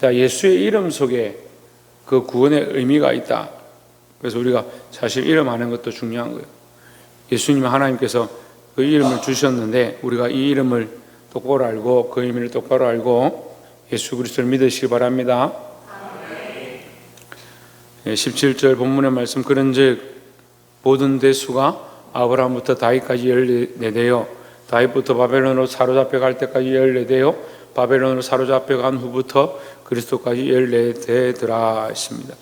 자, 예수의 이름 속에 그 구원의 의미가 있다. 그래서 우리가 사실 이름 아는 것도 중요한 거예요. 예수님 하나님께서 그 이름을 주셨는데 우리가 이 이름을 똑바로 알고 그 의미를 똑바로 알고 예수 그리스도를 믿으시기 바랍니다. 17절 본문의 말씀, 그런즉 모든 대수가 아브라함부터 다윗까지 14대요 다윗부터 바벨론으로 사로잡혀 갈 때까지 14대요 바벨론으로 사로잡혀 간 후부터 그리스도까지 14대더라 했습니다.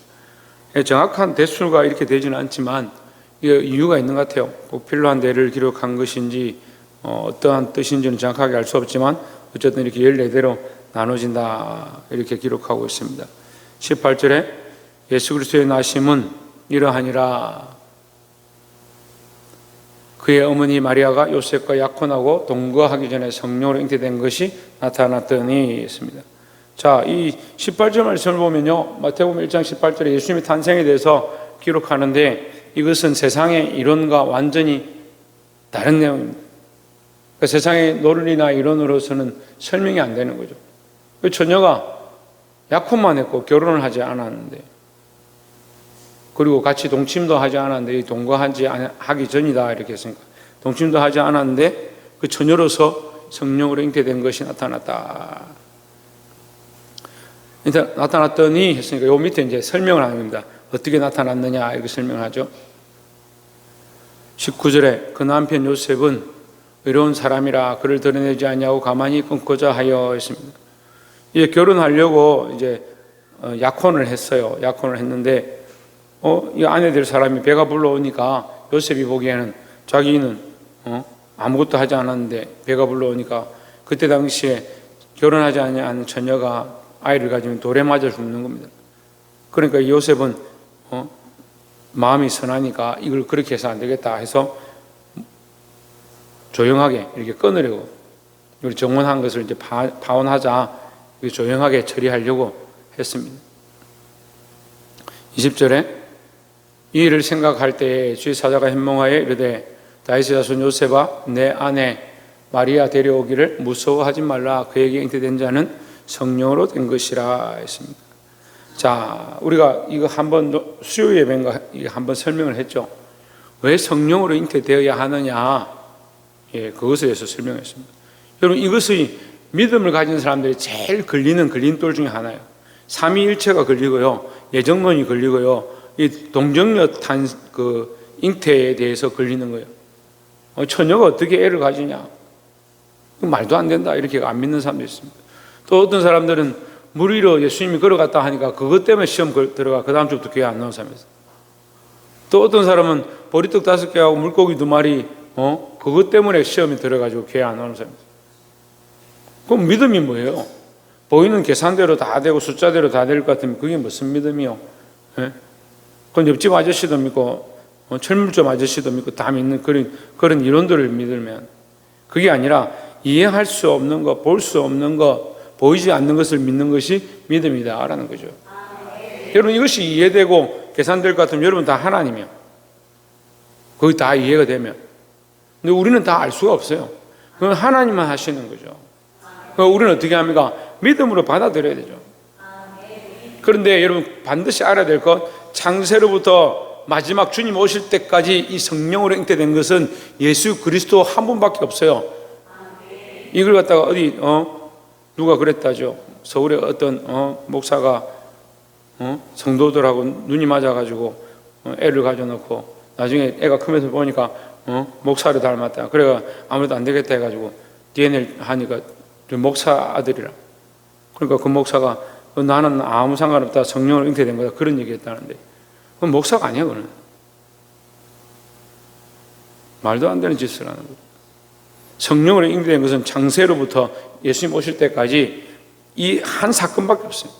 정확한 대수가 이렇게 되지는 않지만 이유가 있는 것 같아요. 꼭 필요한 대를 기록한 것인지 어떠한 뜻인지는 정확하게 알 수 없지만 어쨌든 이렇게 14대로 나눠진다 이렇게 기록하고 있습니다. 18절에 예수 그리스도의 나심은 이러하니라. 그의 어머니 마리아가 요셉과 약혼하고 동거하기 전에 성령으로 잉태된 것이 나타났더니 했습니다. 자, 이 18절 말씀을 보면요, 마태복음 1장 18절에 예수님의 탄생에 대해서 기록하는데 이것은 세상의 이론과 완전히 다른 내용입니다. 그러니까 세상의 논리나 이론으로서는 설명이 안 되는 거죠. 처녀가 약혼만 했고 결혼을 하지 않았는데, 그리고 같이 동침도 하지 않았는데, 동거하기 전이다 이렇게 했으니까 동침도 하지 않았는데 그 처녀로서 성령으로 잉태된 것이 나타났다. 나타났더니 했으니까 요 밑에 이제 설명을 합니다. 어떻게 나타났느냐 이렇게 설명하죠. 19절에 그 남편 요셉은 의로운 사람이라 그를 드러내지 아니하고 가만히 끊고자 하여 했습니다. 이제 결혼하려고 이제 약혼을 했어요. 약혼을 했는데 이 아내 될 사람이 배가 불러오니까 요셉이 보기에는 자기는 아무것도 하지 않았는데 배가 불러오니까 그때 당시에 결혼하지 않은 처녀가 아이를 가지면 돌에 맞아 죽는 겁니다. 그러니까 요셉은 마음이 선하니까 이걸 그렇게 해서 안 되겠다 해서 조용하게 이렇게 끊으려고, 우리 정혼한 것을 이제 파혼하자 조용하게 처리하려고 했습니다. 20절에 이 일을 생각할 때에 주의 사자가 현몽하여 이르되 다윗의 자손 요셉아 내 아내 마리아 데려오기를 무서워하지 말라. 그에게 잉태된 자는 성령으로 된 것이라 했습니다. 자, 우리가 이거 한번 수요 예배인가 한번 설명을 했죠. 왜 성령으로 잉태되어야 하느냐? 예, 그것에 대해서 설명했습니다. 여러분, 이것이 믿음을 가진 사람들이 제일 걸리는 걸림돌 중에 하나예요. 삼위일체가 걸리고요, 예정론이 걸리고요, 이 동정녀 잉태에 대해서 걸리는 거예요. 처녀가 어떻게 애를 가지냐? 말도 안 된다 이렇게 안 믿는 사람도 있습니다. 또 어떤 사람들은 물 위로 예수님이 걸어갔다 하니까 그것 때문에 시험 들어가 그 다음 주부터 교회 안 나온 사람이 있어요. 또 어떤 사람은 보리떡 5개하고 물고기 2마리 그것 때문에 시험에 들어가지고 교회 안 나오는 사람이 있어요. 그럼 믿음이 뭐예요? 보이는 계산대로 다 되고 숫자대로 다 될 것 같으면 그게 무슨 믿음이요? 예? 그건 옆집 아저씨도 믿고 철물점 아저씨도 믿고 다 믿는 그런 이론들을 믿으면, 그게 아니라 이해할 수 없는 것, 볼 수 없는 것, 보이지 않는 것을 믿는 것이 믿음이다 라는 거죠. 여러분, 이것이 이해되고 계산될 것 같으면 여러분 다 하나님이요. 거기 다 이해가 되면. 근데 우리는 다 알 수가 없어요. 그건 하나님만 하시는 거죠. 우리는 어떻게 합니까? 믿음으로 받아들여야 되죠. 그런데 여러분 반드시 알아야 될 것, 창세로부터 마지막 주님 오실 때까지 이 성령으로 잉태된 것은 예수 그리스도 한 분밖에 없어요. 이걸 갖다가 어디 누가 그랬다죠. 서울에 어떤 목사가 성도들하고 눈이 맞아가지고 애를 가져놓고 나중에 애가 크면서 보니까 목사를 닮았다. 그래가 아무래도 안 되겠다 해가지고 DNA 하니까 목사 아들이라. 그러니까 그 목사가 나는 아무 상관없다, 성령으로 잉태된 거다, 그런 얘기했다는데 그건 목사가 아니야. 그는 말도 안 되는 짓을 하는 거죠. 성령으로 잉태된 것은 창세로부터 예수님 오실 때까지 이 한 사건밖에 없어요.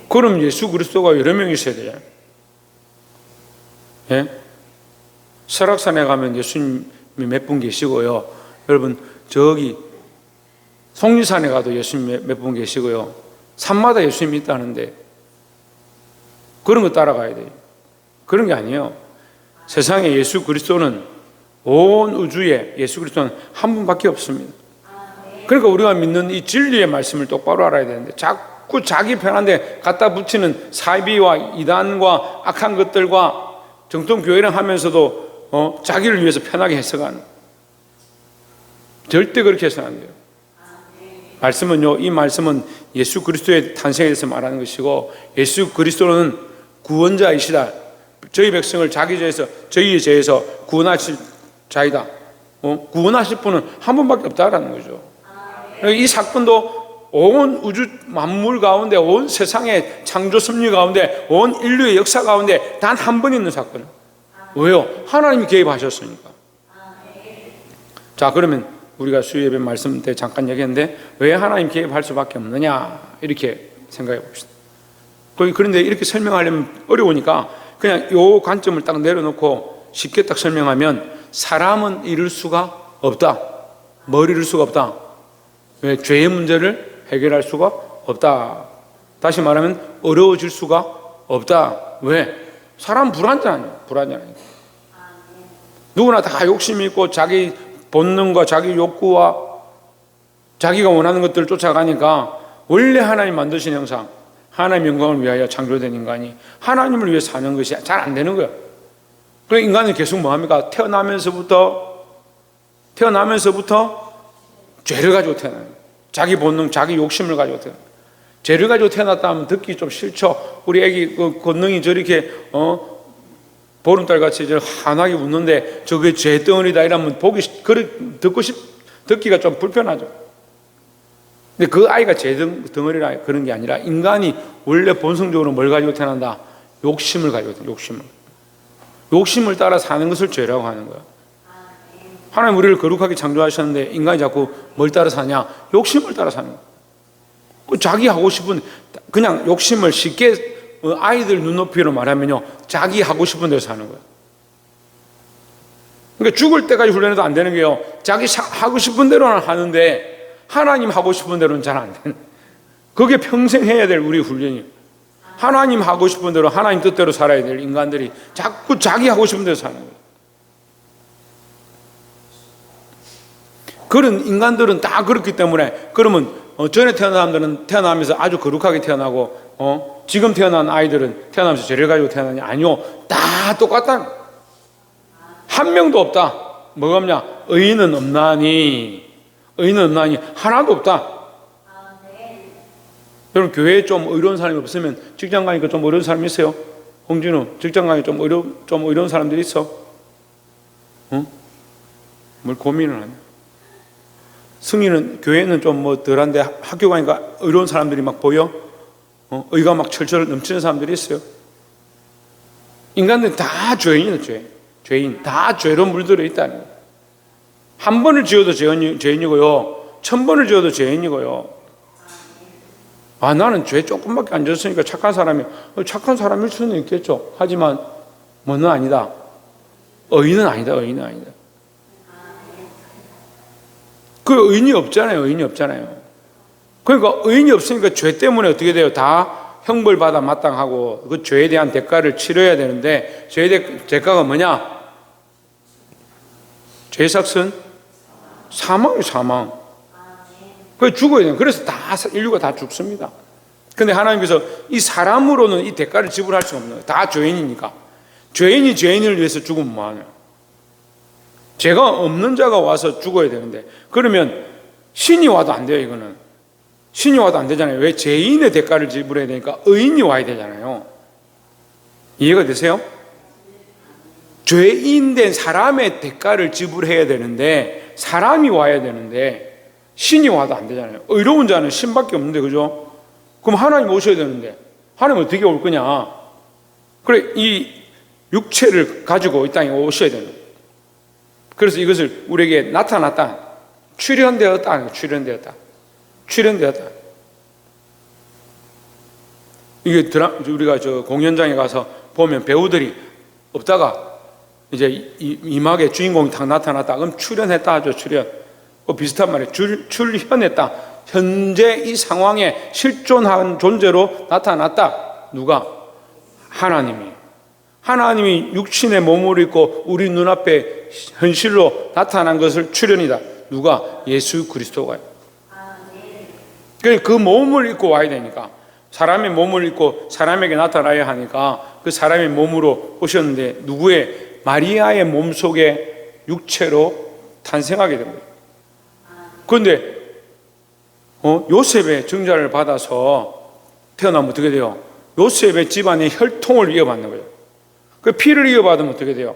그럼 예수 그리스도가 여러 명이 있어야 되잖아요. 예? 설악산에 가면 예수님이 몇 분 계시고요. 여러분 저기 속리산에 가도 예수님 몇 분 계시고요. 산마다 예수님이 있다는데 그런 거 따라가야 돼요. 그런 게 아니에요. 세상에 예수 그리스도는, 온 우주에 예수 그리스도는 한 분밖에 없습니다. 그러니까 우리가 믿는 이 진리의 말씀을 똑바로 알아야 되는데 자꾸 자기 편한데 갖다 붙이는 사이비와 이단과 악한 것들과 정통 교회를 하면서도 자기를 위해서 편하게 해석하는, 절대 그렇게 해서는 안 돼요. 말씀은요, 이 말씀은 예수 그리스도의 탄생에 대해서 말하는 것이고, 예수 그리스도는 구원자이시다. 저희 백성을 자기 죄에서, 저희의 죄에서 구원하실 자이다. 구원하실 분은 한 분밖에 없다라는 거죠. 이 사건도 온 우주 만물 가운데, 온 세상의 창조 섭리 가운데, 온 인류의 역사 가운데 단 한 번 있는 사건. 왜요? 하나님이 개입하셨으니까. 자, 그러면 우리가 수요예배 말씀 때 잠깐 얘기했는데, 왜 하나님 개입할 수밖에 없느냐, 이렇게 생각해 봅시다. 그런데 이렇게 설명하려면 어려우니까 그냥 요 관점을 딱 내려놓고 쉽게 딱 설명하면, 사람은 이룰 수가 없다. 뭘 이룰 수가 없다? 왜? 죄의 문제를 해결할 수가 없다. 다시 말하면 어려워질 수가 없다. 왜? 사람 불안하니까. 누구나 다 욕심이 있고 자기 본능과 자기 욕구와 자기가 원하는 것들을 쫓아가니까, 원래 하나님 만드신 형상, 하나님 영광을 위하여 창조된 인간이 하나님을 위해 사는 것이 잘 안 되는 거예요. 그래서 인간은 계속 뭐합니까? 태어나면서부터 죄를 가지고 태어나요. 자기 본능, 자기 욕심을 가지고 태어나요. 죄를 가지고 태어났다 하면 듣기 좀 싫죠. 우리 애기 그 곤능이 저렇게 보름달같이 환하게 웃는데 저게 죄덩어리다 이러면 듣기가 좀 불편하죠. 근데 그 아이가 죄덩어리라 그런 게 아니라, 인간이 원래 본성적으로 뭘 가지고 태어난다? 욕심을 가지고 태어난다. 욕심을 따라 사는 것을 죄라고 하는 거야. 하나님 우리를 거룩하게 창조하셨는데 인간이 자꾸 뭘 따라 사냐? 욕심을 따라 사는 거야. 자기 하고 싶은, 그냥 욕심을 쉽게 아이들 눈높이로 말하면요, 자기 하고 싶은 대로 사는 거예요. 그러니까 죽을 때까지 훈련해도 안 되는 게요, 자기 하고 싶은 대로는 하는데 하나님 하고 싶은 대로는 잘 안 되는, 그게 평생 해야 될 우리 훈련이에요. 하나님 하고 싶은 대로, 하나님 뜻대로 살아야 될 인간들이 자꾸 자기 하고 싶은 대로 사는 거예요. 그런 인간들은 다 그렇기 때문에, 그러면 전에 태어난 사람들은 태어나면서 아주 거룩하게 태어나고, 지금 태어난 아이들은 태어나면서 죄를 가지고 태어나냐? 아니요, 다 똑같다. 한 명도 없다. 뭐가 없냐? 의인은 없나니 하나도 없다. 여러분, 교회에 좀 어려운 사람이 없으면, 직장 가니까 좀 어려운 사람이 있어요? 홍진우, 직장 가니까 좀 어려운 사람들이 있어? 뭘 고민을 하냐? 승희는, 교회는 좀 뭐 덜한데 학교 가니까 어려운 사람들이 막 보여? 의가 막 철철 넘치는 사람들이 있어요? 인간들은 다 죄인이에요. 죄인. 다 죄로 물들어 있다는 거예요. 한 번을 지어도 죄인이고요, 1000번을 지어도 죄인이고요. 아, 나는 죄 조금밖에 안 졌으니까 착한 사람일 수는 있겠죠. 하지만 뭐는 아니다. 의인은 아니다. 그 의인이 없잖아요. 그러니까 의인이 없으니까 죄 때문에 어떻게 돼요? 다 형벌받아 마땅하고 그 죄에 대한 대가를 치러야 되는데, 죄의 대가가 뭐냐? 죄의 삭은 사망이에요. 사망. 그래서 죽어야 돼요. 그래서 인류가 다 죽습니다. 근데 하나님께서 이 사람으로는 이 대가를 지불할 수가 없는 거예요. 다 죄인이니까. 죄인이 죄인을 위해서 죽으면 뭐하냐? 죄가 없는 자가 와서 죽어야 되는데, 그러면 신이 와도 안 돼요. 이거는 신이 와도 안 되잖아요. 왜? 죄인의 대가를 지불해야 되니까 의인이 와야 되잖아요. 이해가 되세요? 죄인 된 사람의 대가를 지불해야 되는데, 사람이 와야 되는데 신이 와도 안 되잖아요. 의로운 자는 신밖에 없는데, 그죠? 그럼 하나님 오셔야 되는데 하나님 어떻게 올 거냐? 그래, 이 육체를 가지고 이 땅에 오셔야 되는 거예요. 그래서 이것을 우리에게 나타났다. 출현되었다. 이게 우리가 저 공연장에 가서 보면 배우들이 없다가 이제 이막에 주인공이 딱 나타났다. 그럼 출현했다 하죠. 출현. 비슷한 말이에요. 출현했다. 현재 이 상황에 실존한 존재로 나타났다. 누가? 하나님이 육신의 몸을 입고 우리 눈앞에 현실로 나타난 것을 출현이다. 누가? 예수 그리스도가요. 그러니까 그 몸을 입고 와야 되니까 사람의 몸을 입고 사람에게 나타나야 하니까 그 사람의 몸으로 오셨는데 누구의? 마리아의 몸 속에 육체로 탄생하게 된 거예요. 그런데 요셉의 증자를 받아서 태어나면 어떻게 돼요? 요셉의 집안의 혈통을 이어받는 거예요. 그 피를 이어받으면 어떻게 돼요?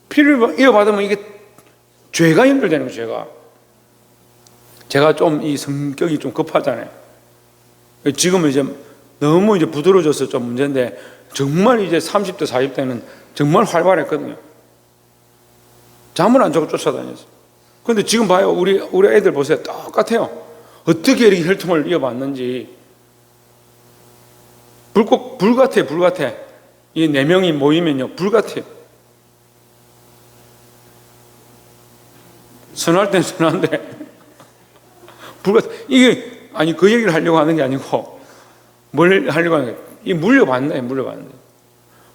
피를 이어받으면 이게 죄가 연결되는 거예요. 제가 좀 이 성격이 좀 급하잖아요. 지금은 이제 너무 이제 부드러워져서 좀 문제인데 정말 이제 30대 40대는 정말 활발했거든요. 잠을 안 자고 쫓아다녔어요. 그런데 지금 봐요. 우리 애들 보세요. 똑같아요. 어떻게 이렇게 혈통을 이어받는지. 불 같아요. 불 같아. 이 4명이 모이면요. 불 같아요. 선할 땐 선한데 불 같아. 이게 아니 그 얘기를 하려고 하는 게 아니고 뭘 하려고 하는 거예요. 이 물려받는다. 물려받는다.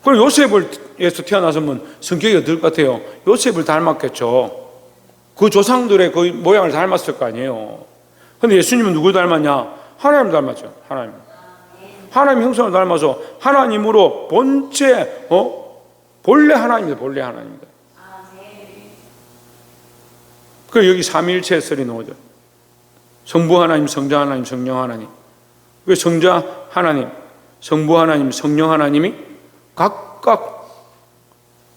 그럼 요셉에서 태어나서면 성격이 어떨 것 같아요? 요셉을 닮았겠죠. 그 조상들의 그 모양을 닮았을 거 아니에요. 근데 예수님은 누굴 닮았냐? 하나님 닮았죠. 하나님 형상을 닮아서 하나님으로 본체, 본래 하나님입니다. 본래 하나님입니다. 그 여기 삼위일체 설이 나오죠. 성부 하나님, 성자 하나님, 성령 하나님. 그 성자 하나님, 성부 하나님, 성령 하나님이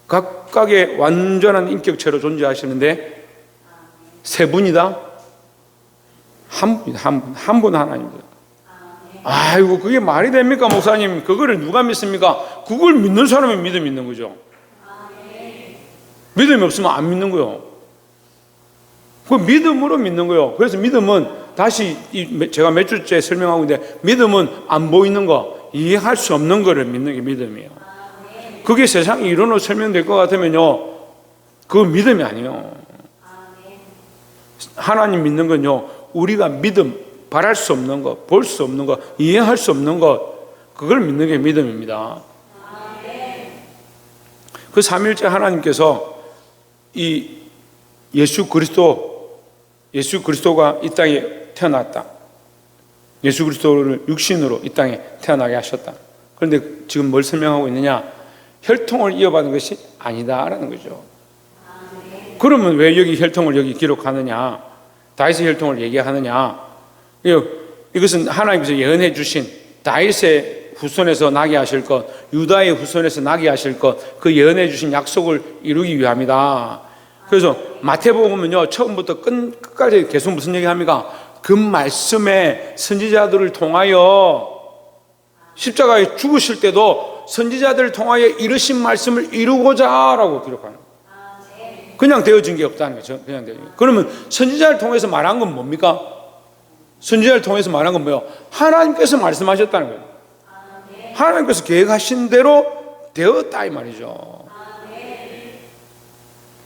각각의 완전한 인격체로 존재하시는데 세 분이다? 한 분 하나님입니다. 아이고, 그게 말이 됩니까, 목사님? 그거를 누가 믿습니까? 그걸 믿는 사람이 믿음 있는 거죠. 믿음이 없으면 안 믿는 거예요. 그 믿음으로 믿는 거예요. 그래서 믿음은 다시 제가 몇 주째 설명하고 있는데 믿음은 안 보이는 거, 이해할 수 없는 거를 믿는 게 믿음이에요. 그게 세상의 이론으로 설명될 것 같으면요, 그건 믿음이 아니에요. 하나님 믿는 건요, 우리가 믿음, 바랄 수 없는 것, 볼 수 없는 것, 이해할 수 없는 것, 그걸 믿는 게 믿음입니다. 그 삼위일체 하나님께서 이 예수 그리스도가 이 땅에 태어났다. 예수 그리스도를 육신으로 이 땅에 태어나게 하셨다. 그런데 지금 뭘 설명하고 있느냐? 혈통을 이어받은 것이 아니다라는 거죠. 그러면 왜 여기 혈통을 여기 기록하느냐? 다윗의 혈통을 얘기하느냐? 이것은 하나님께서 예언해 주신 다윗의 후손에서 나게 하실 것, 유다의 후손에서 나게 하실 것, 그 예언해 주신 약속을 이루기 위함이다. 그래서 마태복음은요, 처음부터 끝까지 계속 무슨 얘기합니까? 그 말씀에 선지자들을 통하여 십자가에 죽으실 때도 선지자들을 통하여 이루신 말씀을 이루고자라고 기록하는 거예요. 그냥 되어진 게 없다는 거죠. 그냥 되어진 게. 그러면 선지자를 통해서 말한 건 뭡니까? 선지자를 통해서 말한 건 뭐예요? 하나님께서 말씀하셨다는 거예요. 하나님께서 계획하신 대로 되었다 이 말이죠.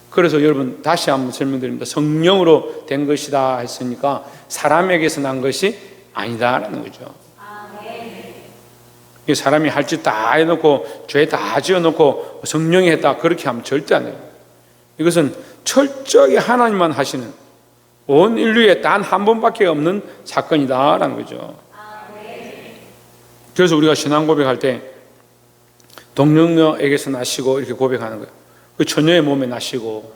그래서 여러분 다시 한번 설명드립니다. 성령으로 된 것이다 했으니까 사람에게서 난 것이 아니다라는 거죠. 사람이 할 짓 다 해놓고 죄 다 지어놓고 성령이 했다 그렇게 하면 절대 안 돼요. 이것은 철저히 하나님만 하시는 온 인류에 단 한 번밖에 없는 사건이다라는 거죠. 그래서 우리가 신앙 고백할 때 동정녀에게서 나시고 이렇게 고백하는 거예요. 그 처녀의 몸에 나시고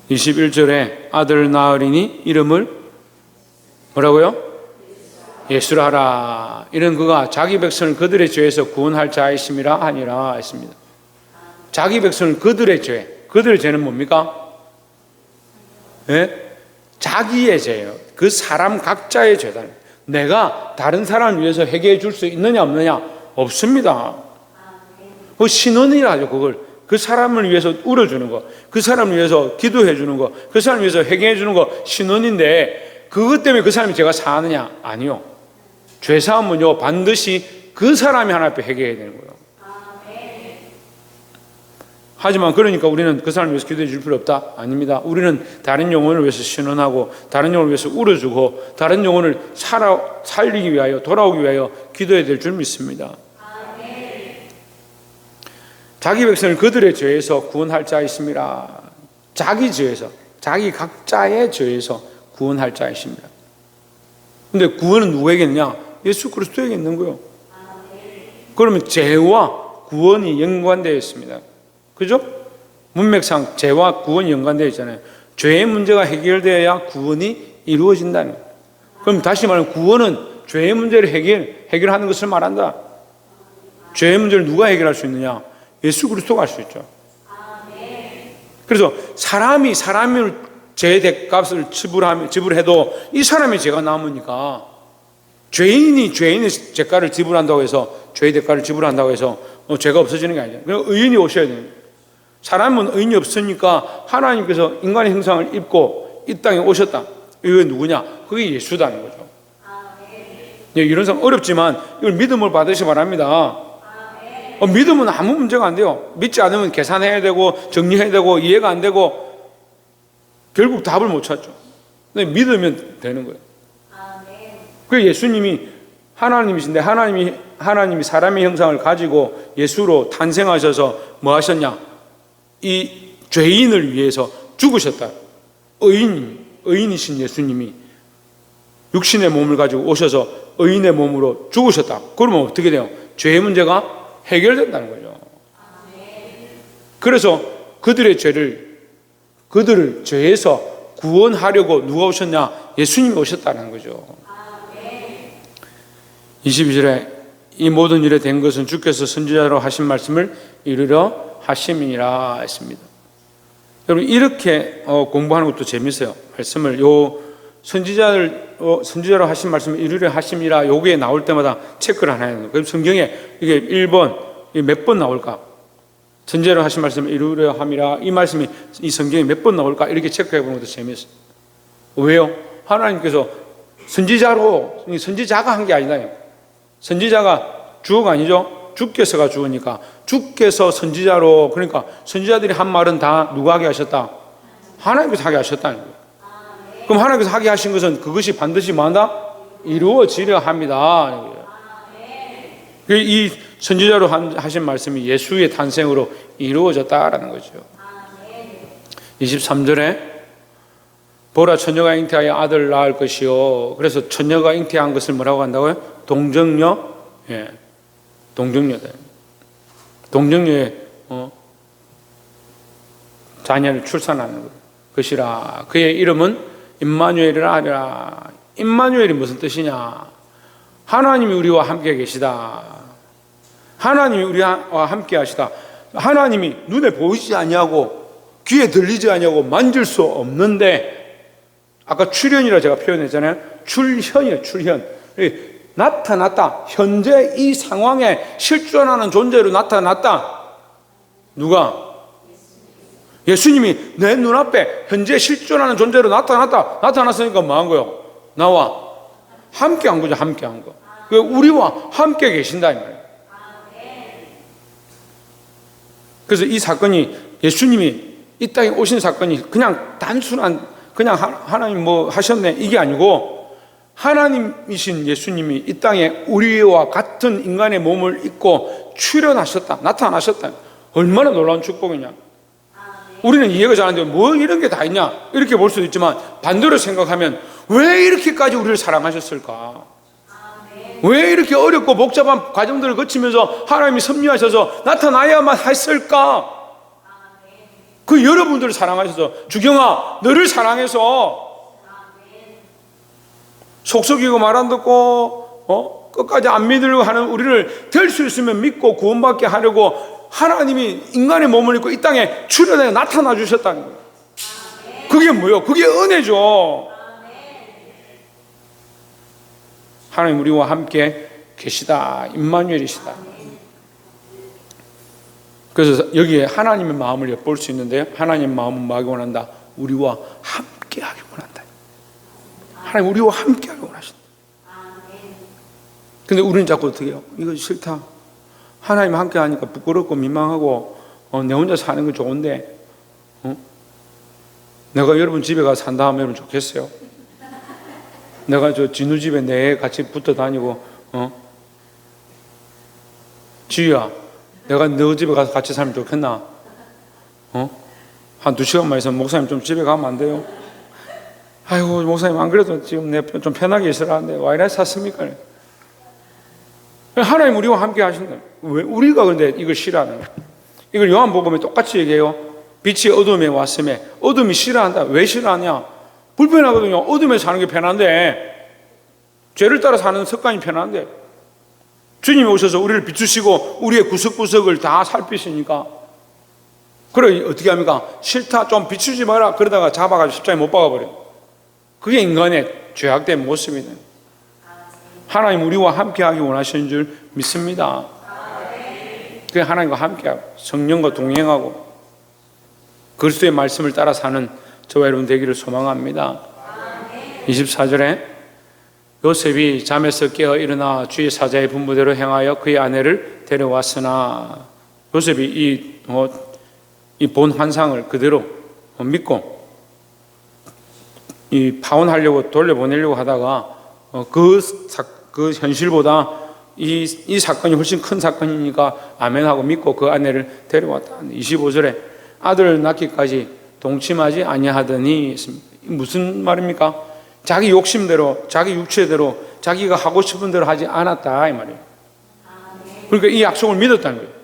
21절에 아들 낳으리니 이름을 뭐라고요? 예수라 하라. 이런 그가 자기 백성을 그들의 죄에서 구원할 자이심이라 하니라 했습니다. 자기 백성을 그들의 죄, 그들의 죄는 뭡니까? 네? 자기의 죄예요. 그 사람 각자의 죄다. 내가 다른 사람을 위해서 해결해 줄 수 있느냐 없느냐? 없습니다. 그 신원이라 하죠. 그걸 그 사람을 위해서 울어주는 거, 그 사람을 위해서 기도해 주는 거, 그 사람을 위해서 회개해 주는 거 신원인데 그것 때문에 그 사람이 죄가 사느냐? 아니요. 죄 사함은요 반드시 그 사람이 하나님 앞에 회개해야 되는 거예요. 하지만 그러니까 우리는 그 사람을 위해서 기도해 줄 필요 없다? 아닙니다. 우리는 다른 영혼을 위해서 신원하고 다른 영혼을 위해서 울어주고 다른 영혼을 살리기 위하여 돌아오기 위하여 기도해야 될 줄 믿습니다. 자기 백성을 그들의 죄에서 구원할 자이심이라. 자기 죄에서, 자기 각자의 죄에서 구원할 자이십니다. 근데 구원은 누구에게 있느냐? 예수 그리스도에게 있는 거예요. 그러면 죄와 구원이 연관되어 있습니다. 그죠? 문맥상 죄와 구원이 연관되어 있잖아요. 죄의 문제가 해결되어야 구원이 이루어진다는 거예요. 그럼 다시 말하면 구원은 죄의 문제를 해결하는 것을 말한다. 죄의 문제를 누가 해결할 수 있느냐? 예수 그리스도가 할 수 있죠. 그래서 사람을 죄의 대값을 지불해도 이 사람의 죄가 남으니까 죄인의 죄가를 지불한다고 해서 죄의 대가를 지불한다고 해서 죄가 없어지는 게 아니죠. 그럼 의인이 오셔야 됩니다. 사람은 의인이 없으니까 하나님께서 인간의 형상을 입고 이 땅에 오셨다. 이게 누구냐? 그게 예수다는 거죠. 이런 상황 어렵지만 이걸 믿음을 받으시 바랍니다. 믿음은 아무 문제가 안 돼요. 믿지 않으면 계산해야 되고 정리해야 되고 이해가 안 되고 결국 답을 못 찾죠. 근데 믿으면 되는 거예요. 그 예수님이 하나님이신데 하나님이 사람의 형상을 가지고 예수로 탄생하셔서 뭐 하셨냐? 이 죄인을 위해서 죽으셨다. 의인이신 예수님이 육신의 몸을 가지고 오셔서 의인의 몸으로 죽으셨다. 그러면 어떻게 돼요? 죄의 문제가 해결된다는 거죠. 그래서 그들을 죄에서 구원하려고 누가 오셨냐? 예수님이 오셨다는 거죠. 22절에 이 모든 일에 된 것은 주께서 선지자로 하신 말씀을 이루려 하심이니라 했습니다. 여러분 이렇게 공부하는 것도 재밌어요. 말씀을 선지자로 하신 말씀을 이루려 하심이라 요게 나올 때마다 체크를 하나 해요. 그럼 성경에 이게 1번 몇 번 나올까? 선지자로 하신 말씀을 이루려 함이라 이 말씀이 이 성경에 몇 번 나올까? 이렇게 체크해 보는 것도 재밌어요. 왜요? 하나님께서 선지자가 한 게 아니라요. 선지자가 주어가 아니죠. 주께서가 주어니까 주께서 선지자로, 그러니까 선지자들이 한 말은 다 누가 하게 하셨다? 하나님께서 하게 하셨다는 거예요. 그럼 하나님께서 하게 하신 것은 그것이 반드시 뭐한다? 이루어지려 합니다. 이 선지자로 하신 말씀이 예수의 탄생으로 이루어졌다라는 거죠. 23절에 보라 처녀가 잉태하여 아들을 낳을 것이요. 그래서 처녀가 잉태한 것을 뭐라고 한다고요? 동정녀. 예, 동정녀다. 동정녀의 자녀를 출산하는 것이라. 그의 이름은 임마누엘이라 하리라. 임마누엘이 무슨 뜻이냐? 하나님이 우리와 함께 계시다. 하나님이 우리와 함께 하시다. 하나님이 눈에 보이지 아니하고 귀에 들리지 아니하고 만질 수 없는데, 아까 출현이라 제가 표현했잖아요. 출현이에요. 출현. 나타났다. 현재 이 상황에 실존하는 존재로 나타났다. 누가? 예수님이 내 눈앞에 현재 실존하는 존재로 나타났다. 나타났으니까 뭐 한 거요? 나와 함께 한 거죠. 함께 한 거. 우리와 함께 계신다 이 말이에요. 그래서 이 사건이, 예수님이 이 땅에 오신 사건이 그냥 단순한 그냥 하나님 뭐 하셨네 이게 아니고, 하나님이신 예수님이 이 땅에 우리와 같은 인간의 몸을 입고 출현하셨다. 나타나셨다. 얼마나 놀라운 축복이냐. 우리는 이해가 잘 안 돼요. 뭐 이런 게 다 있냐 이렇게 볼 수도 있지만, 반대로 생각하면 왜 이렇게까지 우리를 사랑하셨을까? 왜 이렇게 어렵고 복잡한 과정들을 거치면서 하나님이 섭리하셔서 나타나야만 했을까? 그 여러분들을 사랑하셔서, 주경아 너를 사랑해서 속속이고 말 안 듣고 끝까지 안 믿으려고 하는 우리를 될 수 있으면 믿고 구원받게 하려고 하나님이 인간의 몸을 입고 이 땅에 출현해 나타나 주셨다는 거예요. 그게 뭐예요? 그게 은혜죠. 하나님 우리와 함께 계시다. 임마누엘이시다. 그래서 여기에 하나님의 마음을 엿볼 수 있는데요. 하나님의 마음은 뭐 하기 원한다? 우리와 함께 하기 원한다. 하나님 우리와 함께 하기 원하신다. 근데 우리는 자꾸 어떻게 해요? 이거 싫다. 하나님 함께 하니까 부끄럽고 민망하고 내 혼자 사는 건 좋은데 내가 여러분 집에 가서 산다 하면 여러분 좋겠어요? 내가 저 진우 집에 내 같이 붙어 다니고 지유야 내가 너 집에 가서 같이 살면 좋겠나? 한 2시간만 있으면 목사님 좀 집에 가면 안 돼요? 아이고 목사님 안 그래도 지금 내 좀 편하게 있으라는데 와 이래 샀습니까? 하나님 우리와 함께 하신다. 왜 우리가 근데 이걸 싫어하는 거야? 이걸 요한복음에 똑같이 얘기해요. 빛이 어둠에 왔음에 어둠이 싫어한다. 왜 싫어하냐? 불편하거든요. 어둠에 사는 게 편한데, 죄를 따라 사는 습관이 편한데, 주님이 오셔서 우리를 비추시고 우리의 구석구석을 다 살피시니까, 그래 어떻게 합니까? 싫다, 좀 비추지 마라. 그러다가 잡아가지고 십자가에 못 박아버려. 그게 인간의 죄악된 모습이네. 하나님 우리와 함께하기 원하시는 줄 믿습니다. 그게 하나님과 함께하고 성령과 동행하고 그리스도의 말씀을 따라 사는 저와 여러분 되기를 소망합니다. 24절에 요셉이 잠에서 깨어 일어나 주의 사자의 분부대로 행하여 그의 아내를 데려왔으나, 요셉이 이 본 환상을 그대로 믿고 이 파혼하려고 돌려보내려고 하다가 그 현실보다 이 사건이 훨씬 큰 사건이니까 아멘하고 믿고 그 아내를 데려왔다. 25절에 아들을 낳기까지 동침하지 아니하더니, 무슨 말입니까? 자기 욕심대로, 자기 육체대로, 자기가 하고 싶은 대로 하지 않았다 이 말이에요. 그러니까 이 약속을 믿었다는 거예요.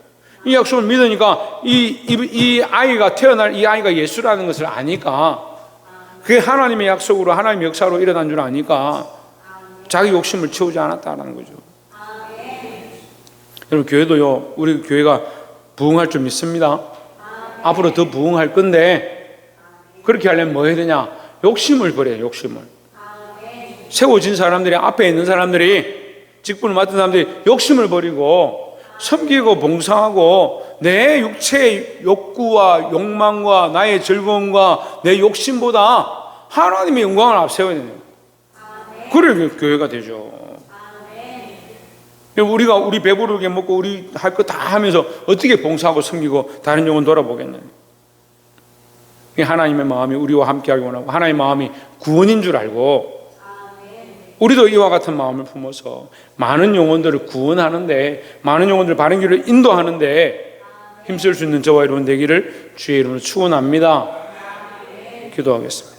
이 약속을 믿으니까 이 아이가 태어날 이 아이가 예수라는 것을 아니까, 그게 하나님의 약속으로 하나님의 역사로 일어난 줄 아니까 자기 욕심을 채우지 않았다는 거죠. 여러분, 교회도요, 우리 교회가 부흥할 줄 믿습니다. 앞으로 더 부흥할 건데, 그렇게 하려면 뭐 해야 되냐? 욕심을 버려요. 욕심을. 세워진 사람들이, 앞에 있는 사람들이, 직분을 맡은 사람들이 욕심을 버리고 섬기고 봉사하고 내 육체의 욕구와 욕망과 나의 즐거움과 내 욕심보다 하나님의 영광을 앞세워야 돼요. 그래 교회가 되죠. 우리 배부르게 먹고 우리 할 거 다 하면서 어떻게 봉사하고 섬기고 다른 영혼 돌아보겠느냐. 하나님의 마음이 우리와 함께하기 원하고 하나님의 마음이 구원인 줄 알고 우리도 이와 같은 마음을 품어서 많은 영혼들을 구원하는데, 많은 영혼들을 바른 길을 인도하는데 힘쓸 수 있는 저와 여러분 되기를 주의 이름으로 축원합니다. 기도하겠습니다.